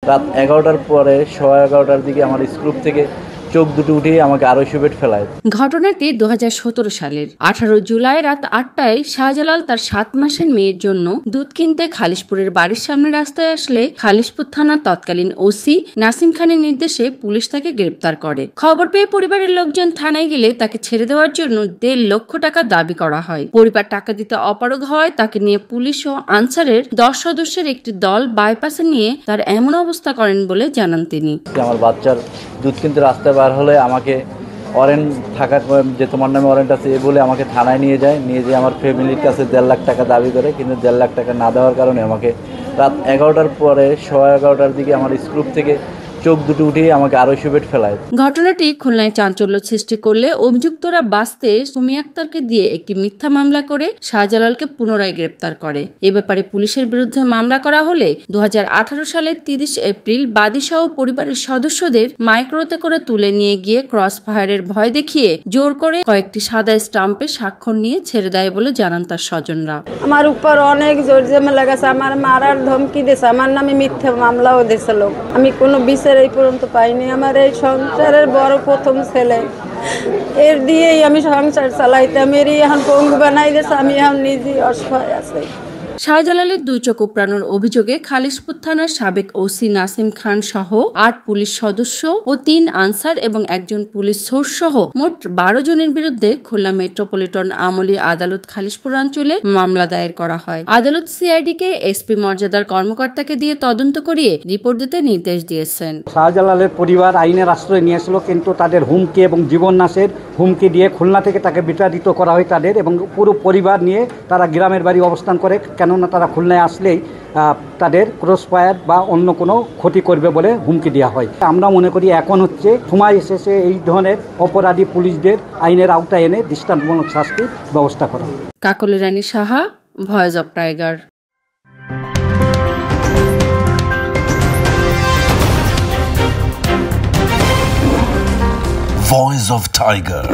রাত 11টার পরে 11:15টার দিকে আমার স্ক্রুপ থেকে চোখ দুটো উঠিয়ে আমাকে 250 বেড ফেলায়। ঘটনাটি 2017 সালের 18 জুলাই রাত 8টায় শাহজালাল তার 7 মাসের মেয়ের জন্য দুধ কিনতে খালিশপুরের বাড়ির সামনে রাস্তায় আসলে খালিশপুর থানার তৎকালীন ওসি নাসিম খানের নির্দেশে পুলিশ তাকে গ্রেপ্তার করে। খবর পেয়ে পরিবারের লোকজন থানায় গেলে তাকে ছেড়ে দেওয়ার জন্য 1.5 লক্ষ টাকা দাবি করা হয়। পরিবার টাকা দিতে অপারগ হওয়ায় তাকে নিয়ে পুলিশ ও আনসারের 10 সদস্যের একটি দল বাইপাসে নিয়ে তার এমন অবস্থা করেন বলে জানান তিনি। আমার বাচ্চার দুধ কিনতে রাস্তায় বার হলে আমাকে ওয়ারেন্ট থাকা যে তোমার নামে ওয়ারেন্ট আছে এ বলে আমাকে থানায় নিয়ে যায় আমার ফ্যামিলির কাছে 1.5 লাখ টাকা দাবি করে, কিন্তু 1.5 লাখ টাকা না দেওয়ার কারণে আমাকে রাত 11টার পরে 11:15টার দিকে আমার স্ক্রুপ থেকে চোখ দুটো উঠিয়ে আমাকে 250 বেড ফেলায়। ঘটনাটি খুলনায় চাঞ্চল্য সৃষ্টি করলে অভিযুক্তরা বাঁচতে সুমি আক্তারকে দিয়ে একটি মিথ্যা মামলা করে শাহজালালকে পুনরায় গ্রেপ্তার করে। এ ব্যাপারে পুলিশের বিরুদ্ধে মামলা করা হলে 2018 সালের 30 এপ্রিল বাদীসহ পরিবারের সদস্যদের মাইক্রোতে করে তুলে নিয়ে গিয়ে ক্রস ফায়ারের ভয় দেখিয়ে জোর করে কয়েকটি সাদা স্টাম্পে স্বাক্ষর নিয়ে ছেড়ে দেয় বলে জানান তার স্বজনরা। আমার উপর অনেক জোর ঝামেলা গেছে, আমার মারার ধমকি দিয়েছে, আমার নামে মিথ্যা মামলাও দিয়েছিল। আমি কোনো এই পর্যন্ত পাইনি। আমার এই সংসারের বড় প্রথম ছেলে, এর দিয়েই আমি সংসার চালাইতাম, এরই এখন পঙ্গু বানাই দিয়েছে, আমি এখন নিজেই অসহায় আছি। শাহজালালের 2 চোখ উপড়ানোর অভিযোগে খালিশপুর থানার সাবেক ওসি নাসিম খান সহ 8 পুলিশ সদস্য ও 3 আনসার এবং 1 পুলিশ সোর্স সহ মোট 12 জনের বিরুদ্ধে খুলনা মেট্রোপলিটন আমলি আদালত খালিশপুর অঞ্চলে মামলা দায়ের করা হয়। আদালত সিআইডিকে এসপি মর্যাদার কর্মকর্তাকে দিয়ে তদন্ত করিয়ে রিপোর্ট দিতে নির্দেশ দিয়েছেন। শাহজালালের পরিবার আইনের আশ্রয় নিয়েছিল, কিন্তু তাদের হুমকি এবং জীবননাশের হুমকি দিয়ে খুলনা থেকে তাকে বিতাড়িত করা হয় তাদের, এবং পুরো পরিবার নিয়ে তারা গ্রামের বাড়ি অবস্থান করে, কেননা তারা খুলনায় আসলেই তাদের ক্রস ফায়ার বা অন্য কোনো ক্ষতি করবে বলে হুমকি দেওয়া হয়। আমরা মনে করি এখন হচ্ছে সময় এসেছে এই ধরনের অপরাধী পুলিশদের আইনের আওতায় এনে দৃষ্টান্তমূলক শাস্তির ব্যবস্থা করা। Kakoli Rani Saha, voice of Tiger. Voice of Tiger.